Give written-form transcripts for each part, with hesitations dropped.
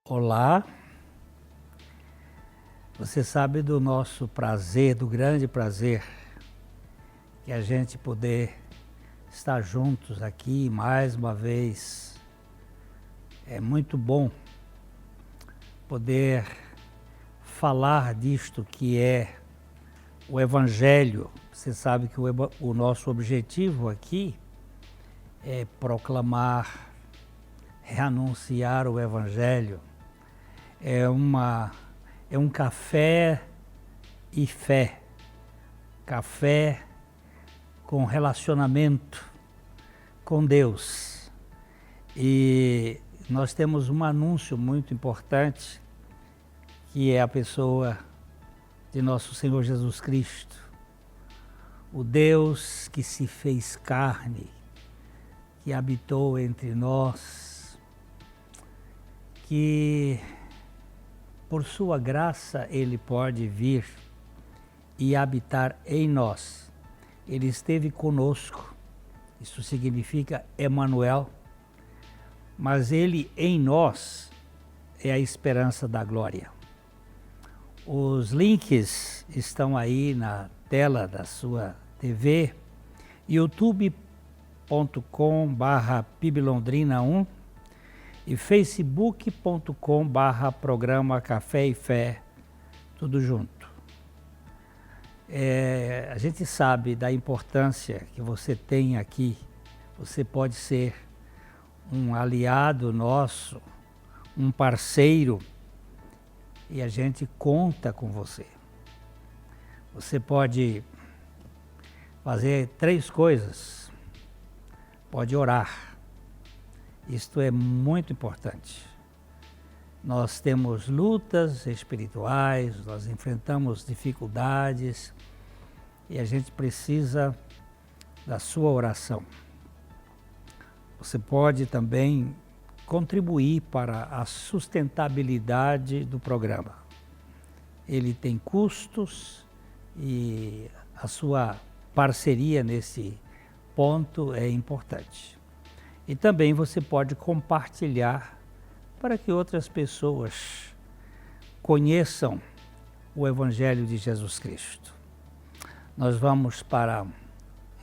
Olá, você sabe do nosso prazer, do grande prazer que a gente poder estar juntos aqui mais uma vez. É muito bom poder falar disto que é o Evangelho. Você sabe que o nosso objetivo aqui é proclamar, reanunciar o Evangelho. É um café e fé, café com relacionamento com Deus. E nós temos um anúncio muito importante, que é a pessoa de nosso Senhor Jesus Cristo, o Deus que se fez carne, que habitou entre nós, que por sua graça ele pode vir e habitar em nós. Ele esteve conosco, isso significa Emanuel, mas ele em nós é a esperança da glória. Os links estão aí na tela da sua TV, youtube.com/PIBLondrina1 e facebook.com/programa Café e Fé, tudo junto. A gente sabe da importância que você tem aqui. Você pode ser um aliado nosso, um parceiro, e a gente conta com você. Você pode fazer 3 coisas. Pode orar. Isto é muito importante. Nós temos lutas espirituais, nós enfrentamos dificuldades e a gente precisa da sua oração. Você pode também contribuir para a sustentabilidade do programa. Ele tem custos e a sua parceria nesse ponto é importante. E também você pode compartilhar para que outras pessoas conheçam o Evangelho de Jesus Cristo. Nós vamos para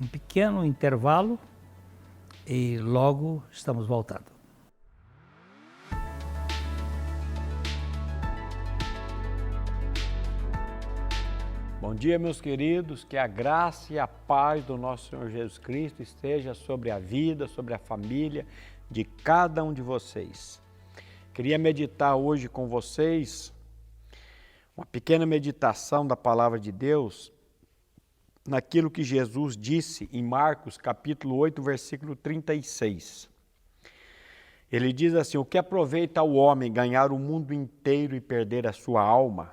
um pequeno intervalo e logo estamos voltando. Bom dia, meus queridos, que a graça e a paz do nosso Senhor Jesus Cristo esteja sobre a vida, sobre a família de cada um de vocês. Queria meditar hoje com vocês uma pequena meditação da Palavra de Deus naquilo que Jesus disse em Marcos capítulo 8, versículo 36. Ele diz assim: o que aproveita o homem ganhar o mundo inteiro e perder a sua alma?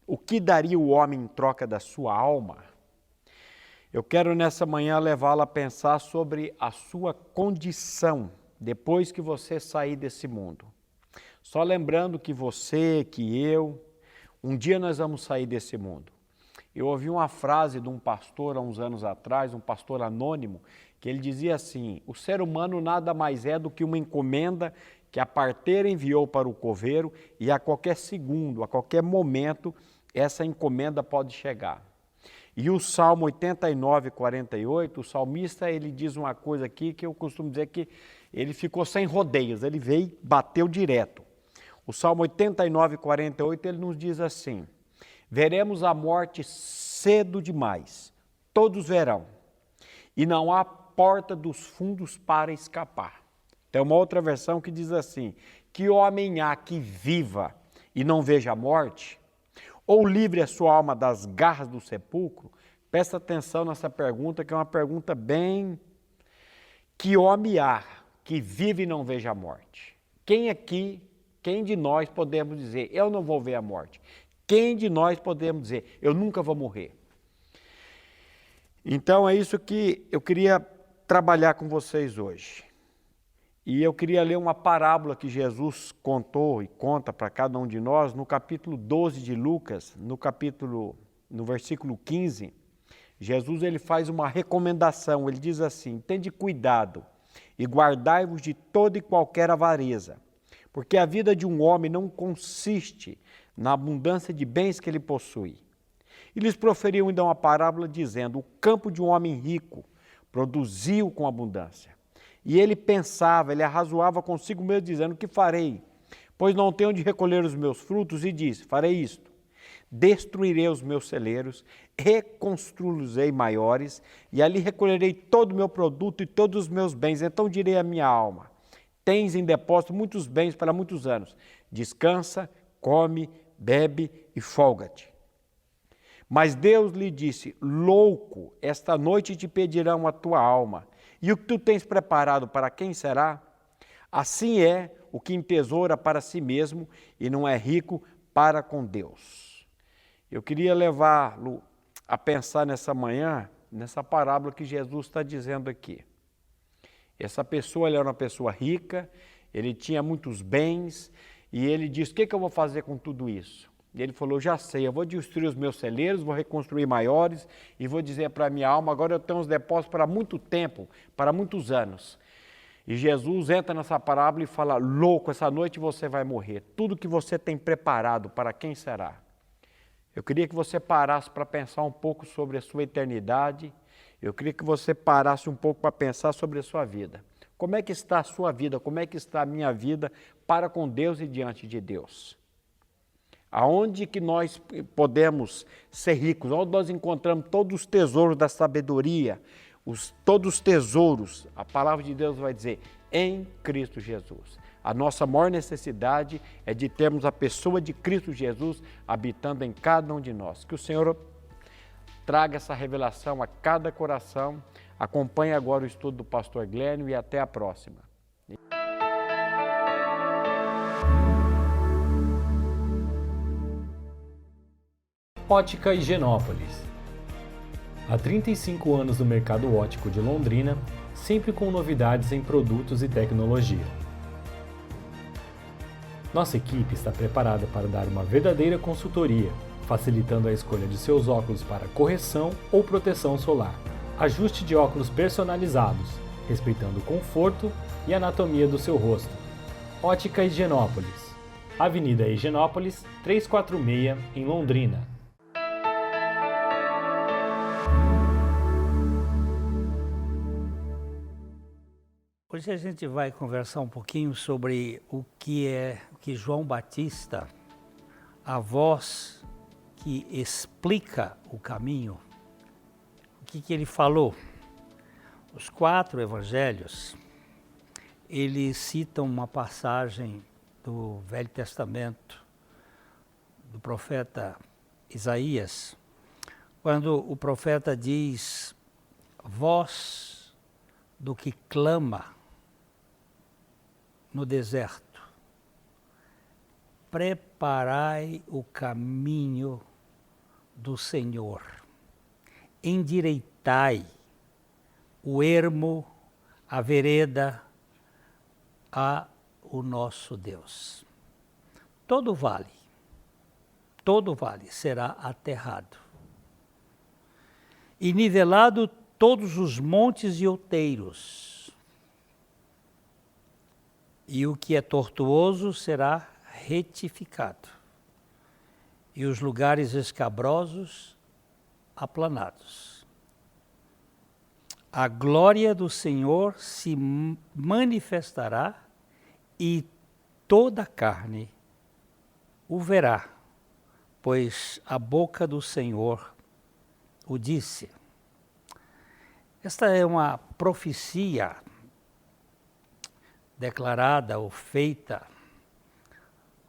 O que daria o homem em troca da sua alma? Eu quero nessa manhã levá-la a pensar sobre a sua condição depois que você sair desse mundo. Só lembrando que você, que eu, um dia nós vamos sair desse mundo. Eu ouvi uma frase de um pastor há uns anos atrás, um pastor anônimo, que ele dizia assim: o ser humano nada mais é do que uma encomenda que a parteira enviou para o coveiro e a qualquer segundo, a qualquer momento, essa encomenda pode chegar. E o Salmo 89, 48, o salmista ele diz uma coisa aqui que eu costumo dizer que ele ficou sem rodeios, ele veio e bateu direto. O Salmo 89, 48, ele nos diz assim: veremos a morte cedo demais, todos verão, e não há porta dos fundos para escapar. Tem uma outra versão que diz assim: que homem há que viva e não veja a morte? Ou livre a sua alma das garras do sepulcro? Presta atenção nessa pergunta, que é uma pergunta bem... Que homem há que vive e não veja a morte? Quem aqui, quem de nós podemos dizer, eu não vou ver a morte? Quem de nós podemos dizer, eu nunca vou morrer? Então é isso que eu queria trabalhar com vocês hoje. E eu queria ler uma parábola que Jesus contou e conta para cada um de nós no capítulo 12 de Lucas, no versículo 15. Jesus ele faz uma recomendação, ele diz assim: tende cuidado e guardai-vos de toda e qualquer avareza, porque a vida de um homem não consiste na abundância de bens que ele possui. E lhes proferiu ainda uma parábola dizendo: o campo de um homem rico produziu com abundância. E ele pensava, ele arrazoava consigo mesmo, dizendo: que farei? Pois não tenho onde recolher os meus frutos. E disse: farei isto: destruirei os meus celeiros, reconstruí-los-ei maiores, e ali recolherei todo o meu produto e todos os meus bens. Então direi à minha alma: tens em depósito muitos bens para muitos anos. Descansa, come, bebe e folga-te. Mas Deus lhe disse: louco, esta noite te pedirão a tua alma, e o que tu tens preparado para quem será? Assim é o que entesoura para si mesmo e não é rico para com Deus. Eu queria levá-lo a pensar nessa manhã, nessa parábola que Jesus está dizendo aqui. Essa pessoa, ele era uma pessoa rica, ele tinha muitos bens, e ele disse: o que eu vou fazer com tudo isso? E ele falou: já sei, eu vou destruir os meus celeiros, vou reconstruir maiores e vou dizer para a minha alma: agora eu tenho uns depósitos para muito tempo, para muitos anos. E Jesus entra nessa parábola e fala: louco, essa noite você vai morrer. Tudo que você tem preparado, para quem será? Eu queria que você parasse para pensar um pouco sobre a sua eternidade. Eu queria que você parasse um pouco para pensar sobre a sua vida. Como é que está a sua vida? Como é que está a minha vida para com Deus e diante de Deus? Aonde que nós podemos ser ricos? Onde nós encontramos todos os tesouros da sabedoria, todos os tesouros, a palavra de Deus vai dizer, em Cristo Jesus. A nossa maior necessidade é de termos a pessoa de Cristo Jesus habitando em cada um de nós. Que o Senhor traga essa revelação a cada coração. Acompanhe agora o estudo do pastor Glênio e até a próxima. Ótica Higienópolis. Há 35 anos no mercado óptico de Londrina, sempre com novidades em produtos e tecnologia. Nossa equipe está preparada para dar uma verdadeira consultoria, facilitando a escolha de seus óculos para correção ou proteção solar. Ajuste de óculos personalizados, respeitando o conforto e anatomia do seu rosto. Ótica Higienópolis. Avenida Higienópolis, 346, em Londrina. Hoje a gente vai conversar um pouquinho sobre o que João Batista, a voz que explica o caminho, o que ele falou. Os 4 evangelhos, eles citam uma passagem do Velho Testamento, do profeta Isaías, quando o profeta diz: voz do que clama no deserto, preparai o caminho do Senhor, endireitai o ermo, a vereda, a o nosso Deus. Todo vale será aterrado, e nivelado todos os montes e outeiros, e o que é tortuoso será retificado, e os lugares escabrosos aplanados. A glória do Senhor se manifestará e toda a carne o verá, pois a boca do Senhor o disse. Esta é uma profecia declarada ou feita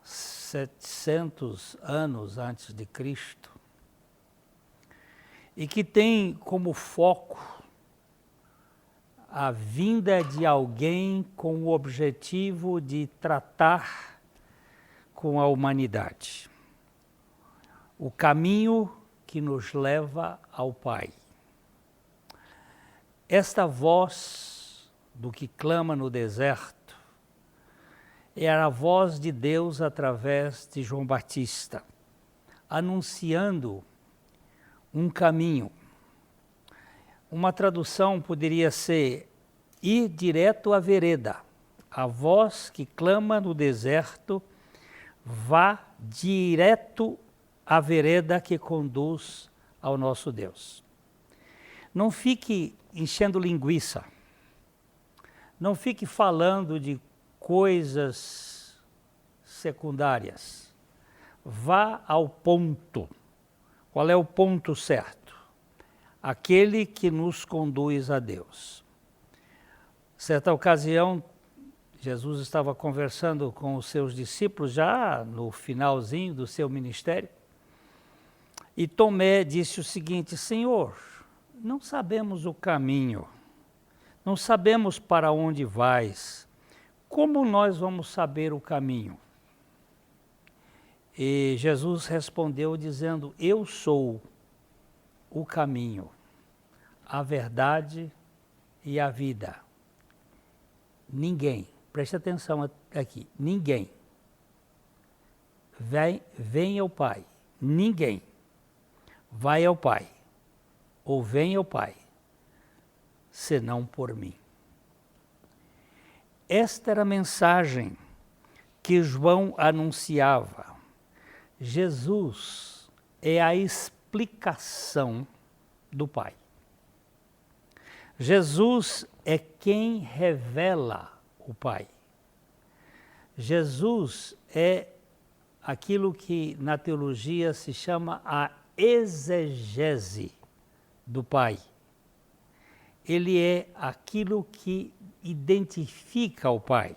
700 anos antes de Cristo, e que tem como foco a vinda de alguém com o objetivo de tratar com a humanidade, o caminho que nos leva ao Pai. Esta voz do que clama no deserto era a voz de Deus através de João Batista, anunciando um caminho. Uma tradução poderia ser ir direto à vereda, a voz que clama no deserto, vá direto à vereda que conduz ao nosso Deus. Não fique enchendo linguiça. Não fique falando de coisas secundárias. Vá ao ponto. Qual é o ponto certo? Aquele que nos conduz a Deus. Certa ocasião, Jesus estava conversando com os seus discípulos, já no finalzinho do seu ministério, e Tomé disse o seguinte: Senhor, não sabemos o caminho, não sabemos para onde vais, como nós vamos saber o caminho? E Jesus respondeu dizendo: eu sou o caminho, a verdade e a vida. Ninguém, preste atenção aqui, ninguém vem ao Pai, ninguém vai ao Pai ou vem ao Pai, senão por mim. Esta era a mensagem que João anunciava. Jesus é a explicação do Pai. Jesus é quem revela o Pai. Jesus é aquilo que na teologia se chama a exegese do Pai. Ele é aquilo que identifica o Pai.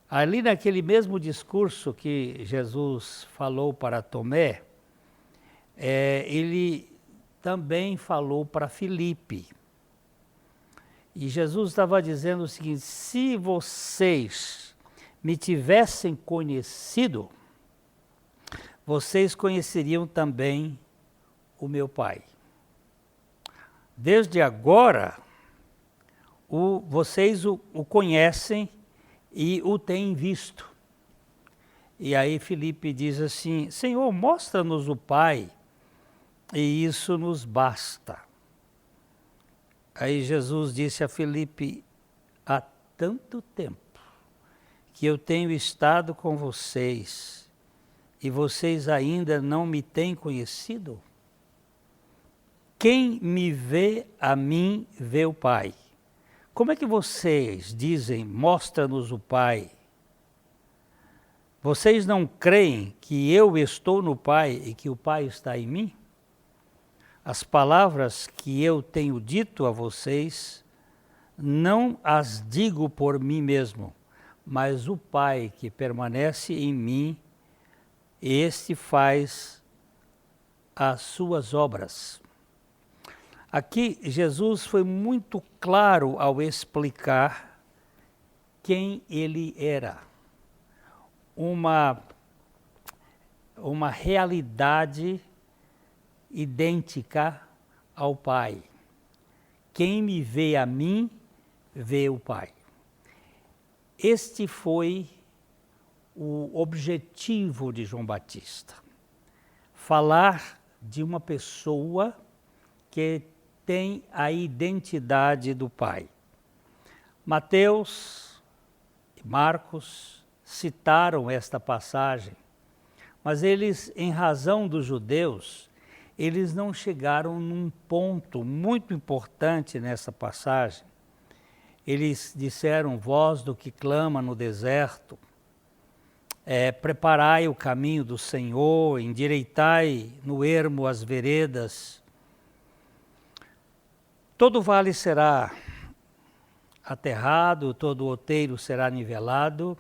Ali naquele mesmo discurso que Jesus falou para Tomé, ele também falou para Filipe. E Jesus estava dizendo o seguinte: se vocês me tivessem conhecido, vocês conheceriam também o meu Pai. Desde agora, vocês o conhecem e o têm visto. E aí Filipe diz assim: Senhor, mostra-nos o Pai, e isso nos basta. Aí Jesus disse a Filipe: há tanto tempo que eu tenho estado com vocês, e vocês ainda não me têm conhecido? Quem me vê a mim, vê o Pai. Como é que vocês dizem, mostra-nos o Pai? Vocês não creem que eu estou no Pai e que o Pai está em mim? As palavras que eu tenho dito a vocês, não as digo por mim mesmo, mas o Pai que permanece em mim, este faz as suas obras. Aqui Jesus foi muito claro ao explicar quem ele era. Uma realidade idêntica ao Pai. Quem me vê a mim, vê o Pai. Este foi o objetivo de João Batista. Falar de uma pessoa que tem a identidade do Pai. Mateus e Marcos citaram esta passagem, mas eles, em razão dos judeus, eles não chegaram num ponto muito importante nessa passagem. Eles disseram: voz do que clama no deserto, preparai o caminho do Senhor, endireitai no ermo as veredas. Todo vale será aterrado, todo outeiro será nivelado,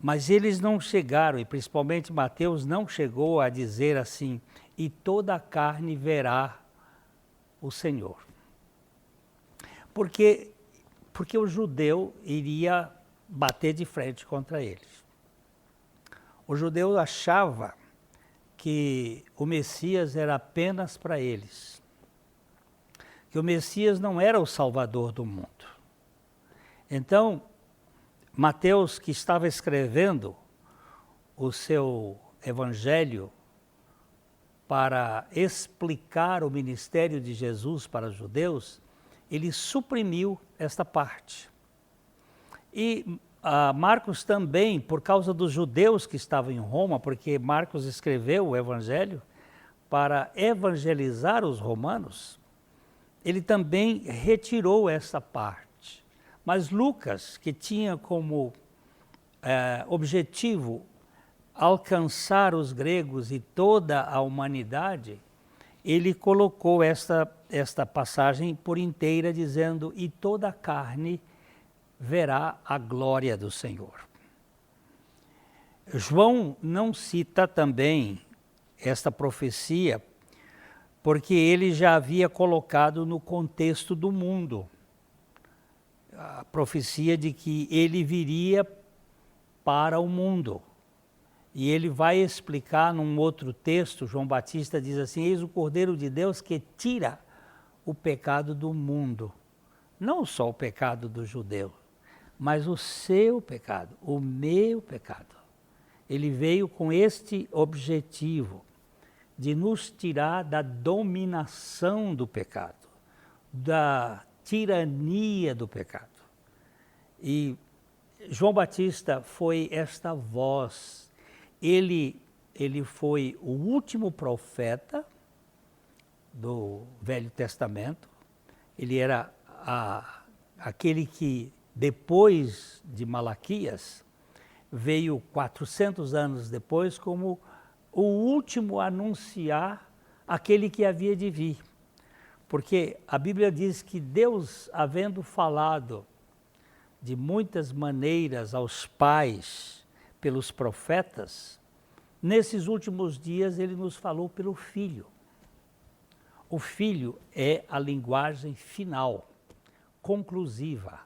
mas eles não chegaram, e principalmente Mateus não chegou a dizer assim: e toda a carne verá o Senhor. Porque o judeu iria bater de frente contra eles. O judeu achava que o Messias era apenas para eles, que o Messias não era o Salvador do mundo. Então, Mateus, que estava escrevendo o seu evangelho para explicar o ministério de Jesus para os judeus, ele suprimiu esta parte. E Marcos também, por causa dos judeus que estavam em Roma, porque Marcos escreveu o Evangelho para evangelizar os romanos, ele também retirou essa parte. Mas Lucas, que tinha como objetivo alcançar os gregos e toda a humanidade, ele colocou esta passagem por inteira, dizendo: e toda a carne verá a glória do Senhor. João não cita também esta profecia, porque ele já havia colocado no contexto do mundo a profecia de que ele viria para o mundo. E ele vai explicar num outro texto, João Batista diz assim: eis o Cordeiro de Deus que tira o pecado do mundo. Não só o pecado do judeu, mas o seu pecado, o meu pecado. Ele veio com este objetivo de nos tirar da dominação do pecado, da tirania do pecado. E João Batista foi esta voz. Ele foi o último profeta do Velho Testamento. Ele era aquele que, depois de Malaquias, veio 400 anos depois como o último a anunciar aquele que havia de vir. Porque a Bíblia diz que Deus, havendo falado de muitas maneiras aos pais pelos profetas, nesses últimos dias ele nos falou pelo Filho. O Filho é a linguagem final, conclusiva,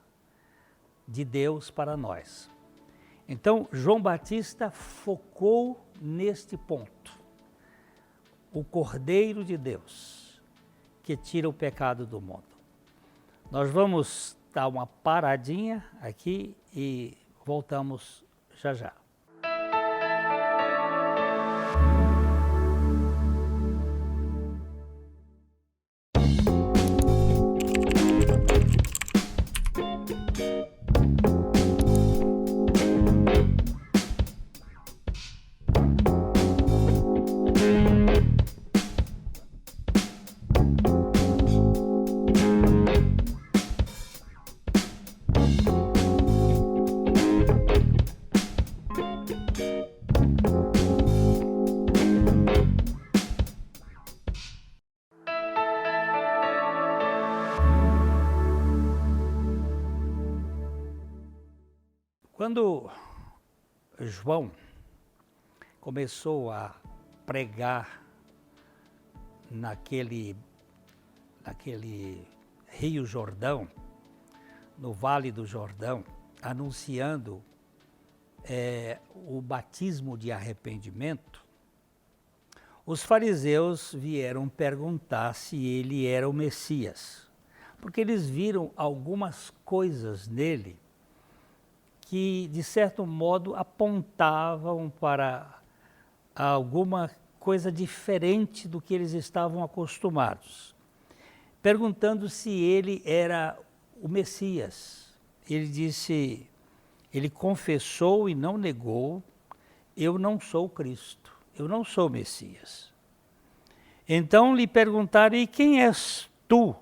de Deus para nós. Então, João Batista focou neste ponto. O Cordeiro de Deus, que tira o pecado do mundo. Nós vamos dar uma paradinha aqui e voltamos já já. Quando João começou a pregar naquele Rio Jordão, no Vale do Jordão, anunciando o batismo de arrependimento, os fariseus vieram perguntar se ele era o Messias, porque eles viram algumas coisas nele que, de certo modo, apontavam para alguma coisa diferente do que eles estavam acostumados, perguntando se ele era o Messias. Ele disse, ele confessou e não negou: eu não sou Cristo, eu não sou o Messias. Então lhe perguntaram: e quem és tu?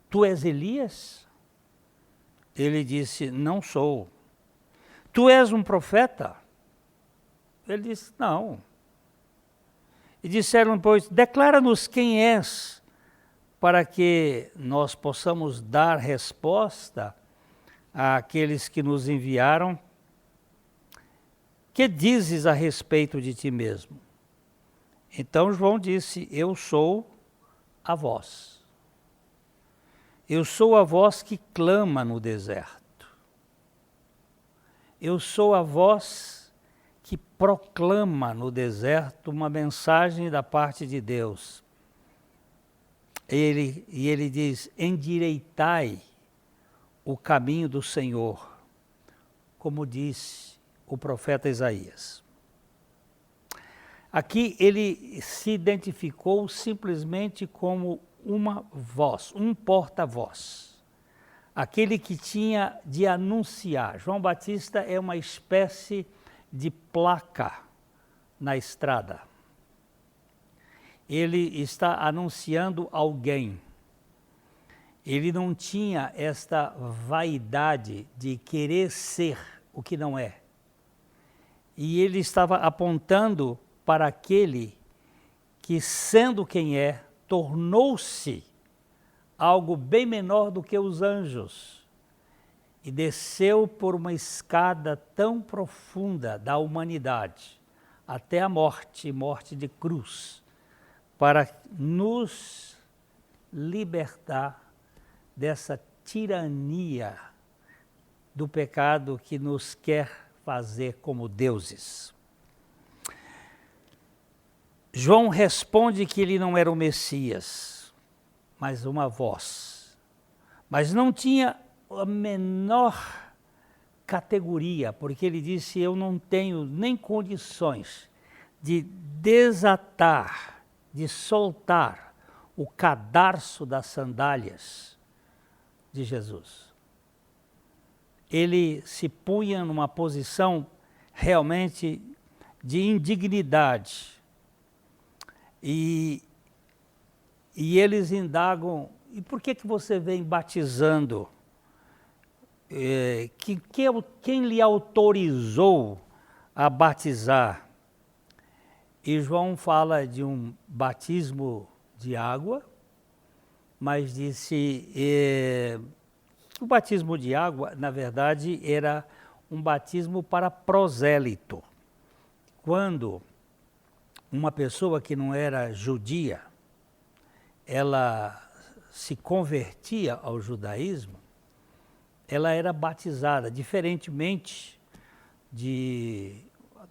Tu és Elias? Ele disse: não sou. Tu és um profeta? Ele disse: não. E disseram, pois, declara-nos quem és, para que nós possamos dar resposta àqueles que nos enviaram. Que dizes a respeito de ti mesmo? Então João disse: eu sou a voz. Eu sou a voz que clama no deserto. Eu sou a voz que proclama no deserto uma mensagem da parte de Deus. Ele diz: endireitai o caminho do Senhor, como disse o profeta Isaías. Aqui ele se identificou simplesmente como uma voz, um porta-voz. aquele que tinha de anunciar. João Batista é uma espécie de placa na estrada. Ele está anunciando alguém. Ele não tinha esta vaidade de querer ser o que não é. E ele estava apontando para aquele que, sendo quem é, tornou-se algo bem menor do que os anjos e desceu por uma escada tão profunda da humanidade até a morte, morte de cruz, para nos libertar dessa tirania do pecado que nos quer fazer como deuses. João responde que ele não era o Messias, mas uma voz. Mas não tinha a menor categoria, porque ele disse: eu não tenho nem condições de desatar, de soltar o cadarço das sandálias de Jesus. Ele se punha numa posição realmente de indignidade. E eles indagam: e por que você vem batizando? Quem lhe autorizou a batizar? E João fala de um batismo de água, mas disse que o batismo de água, na verdade, era um batismo para prosélito. Quando uma pessoa que não era judia, ela se convertia ao judaísmo, ela era batizada, diferentemente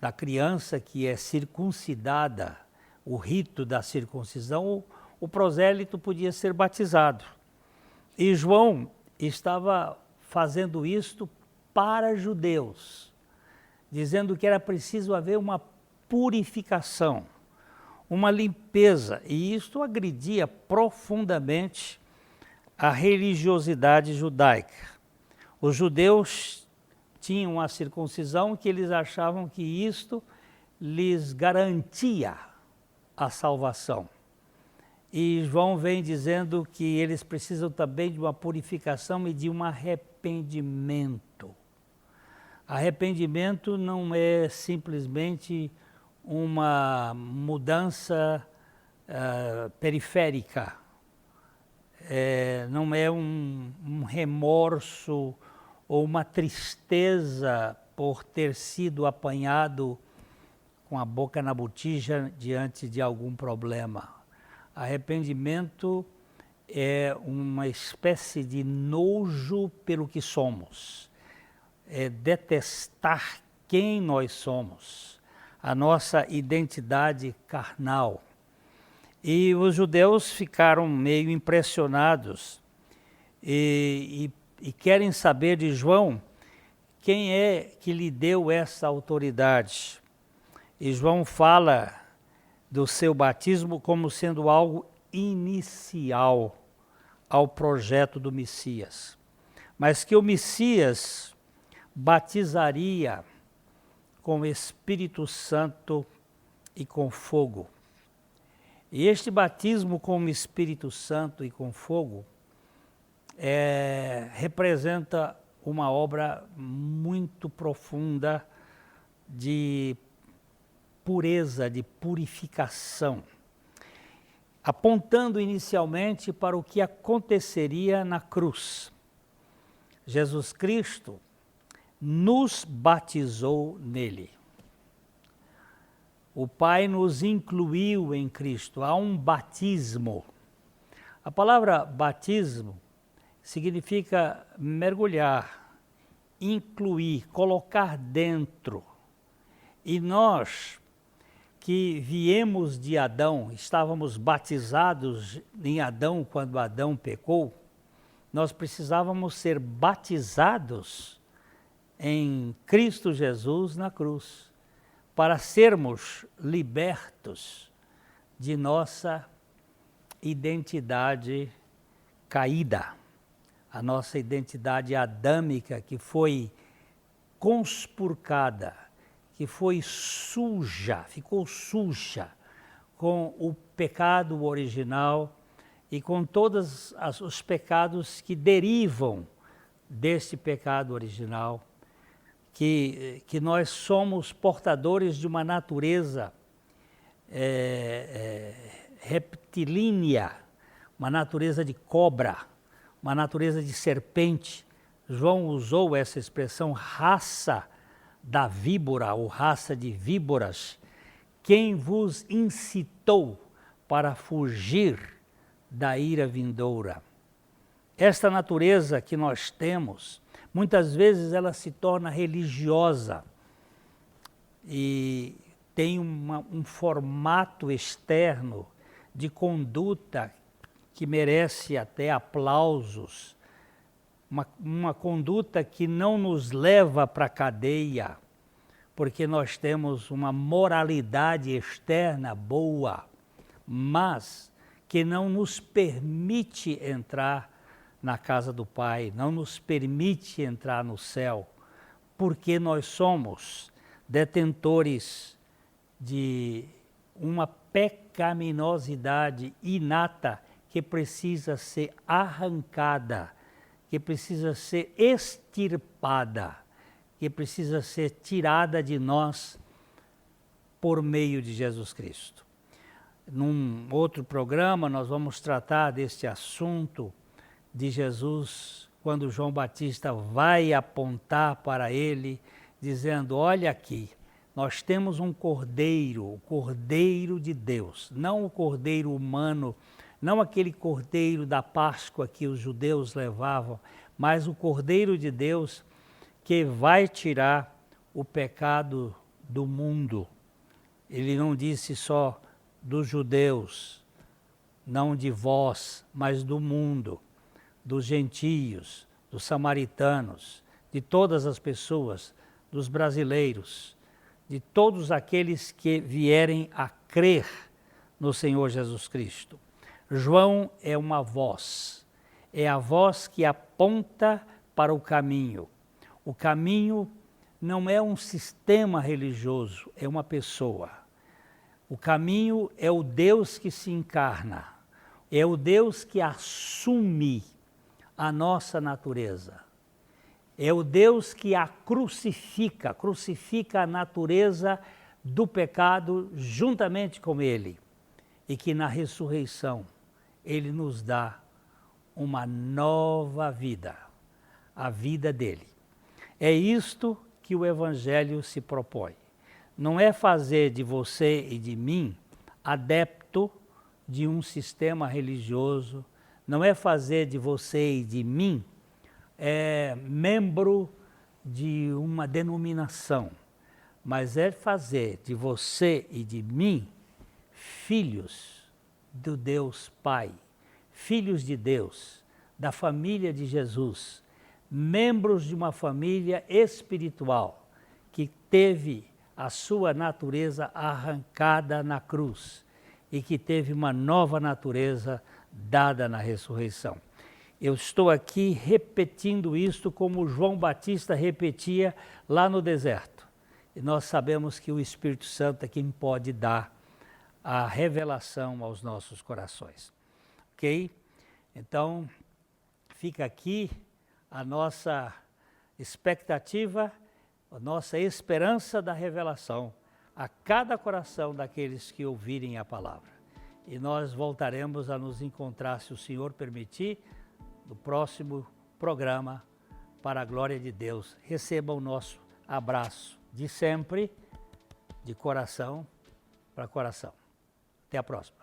da criança que é circuncidada, o rito da circuncisão, o prosélito podia ser batizado. E João estava fazendo isto para judeus, dizendo que era preciso haver uma purificação, uma limpeza, e isto agredia profundamente a religiosidade judaica. Os judeus tinham a circuncisão, que eles achavam que isto lhes garantia a salvação. E João vem dizendo que eles precisam também de uma purificação e de um arrependimento. Arrependimento não é simplesmente uma mudança periférica, não é um remorso ou uma tristeza por ter sido apanhado com a boca na botija diante de algum problema. Arrependimento é uma espécie de nojo pelo que somos, é detestar quem nós somos, a nossa identidade carnal. E os judeus ficaram meio impressionados e querem saber de João quem é que lhe deu essa autoridade. E João fala do seu batismo como sendo algo inicial ao projeto do Messias, mas que o Messias batizaria com o Espírito Santo e com fogo. E este batismo com o Espírito Santo e com fogo representa uma obra muito profunda de pureza, de purificação, apontando inicialmente para o que aconteceria na cruz. Jesus Cristo nos batizou nele. O Pai nos incluiu em Cristo, há um batismo. A palavra batismo significa mergulhar, incluir, colocar dentro. E nós que viemos de Adão, estávamos batizados em Adão quando Adão pecou, nós precisávamos ser batizados em Cristo Jesus na cruz, para sermos libertos de nossa identidade caída. a nossa identidade adâmica que foi conspurcada, que foi suja, ficou suja com o pecado original e com todos os pecados que derivam desse pecado original, que nós somos portadores de uma natureza reptilínea, uma natureza de cobra, uma natureza de serpente. João usou essa expressão, raça da víbora ou raça de víboras. Quem vos incitou para fugir da ira vindoura? Esta natureza que nós temos, muitas vezes ela se torna religiosa e tem um formato externo de conduta que merece até aplausos, uma conduta que não nos leva para a cadeia, porque nós temos uma moralidade externa boa, mas que não nos permite entrar na casa do Pai, não nos permite entrar no céu, porque nós somos detentores de uma pecaminosidade inata que precisa ser arrancada, que precisa ser extirpada, que precisa ser tirada de nós por meio de Jesus Cristo. Num outro programa nós vamos tratar deste assunto de Jesus, quando João Batista vai apontar para ele, dizendo: olha aqui, nós temos um cordeiro, o Cordeiro de Deus, não o cordeiro humano, não aquele cordeiro da Páscoa que os judeus levavam, mas o Cordeiro de Deus que vai tirar o pecado do mundo. Ele não disse só dos judeus, não de vós, mas do mundo, dos gentios, dos samaritanos, de todas as pessoas, dos brasileiros, de todos aqueles que vierem a crer no Senhor Jesus Cristo. João é uma voz, é a voz que aponta para o caminho. O caminho não é um sistema religioso, é uma pessoa. O caminho é o Deus que se encarna, é o Deus que assume a nossa natureza. É o Deus que a crucifica a natureza do pecado juntamente com ele. E que na ressurreição ele nos dá uma nova vida, a vida dele. É isto que o Evangelho se propõe. Não é fazer de você e de mim adepto de um sistema religioso, não é fazer de você e de mim membro de uma denominação, mas é fazer de você e de mim filhos do Deus Pai, filhos de Deus, da família de Jesus, membros de uma família espiritual que teve a sua natureza arrancada na cruz e que teve uma nova natureza dada na ressurreição. Eu estou aqui repetindo isto como João Batista repetia lá no deserto. E nós sabemos que o Espírito Santo é quem pode dar a revelação aos nossos corações. Ok? Então, fica aqui a nossa expectativa, a nossa esperança da revelação a cada coração daqueles que ouvirem a palavra. E nós voltaremos a nos encontrar, se o Senhor permitir, no próximo programa, para a glória de Deus. Receba o nosso abraço de sempre, de coração para coração. Até a próxima.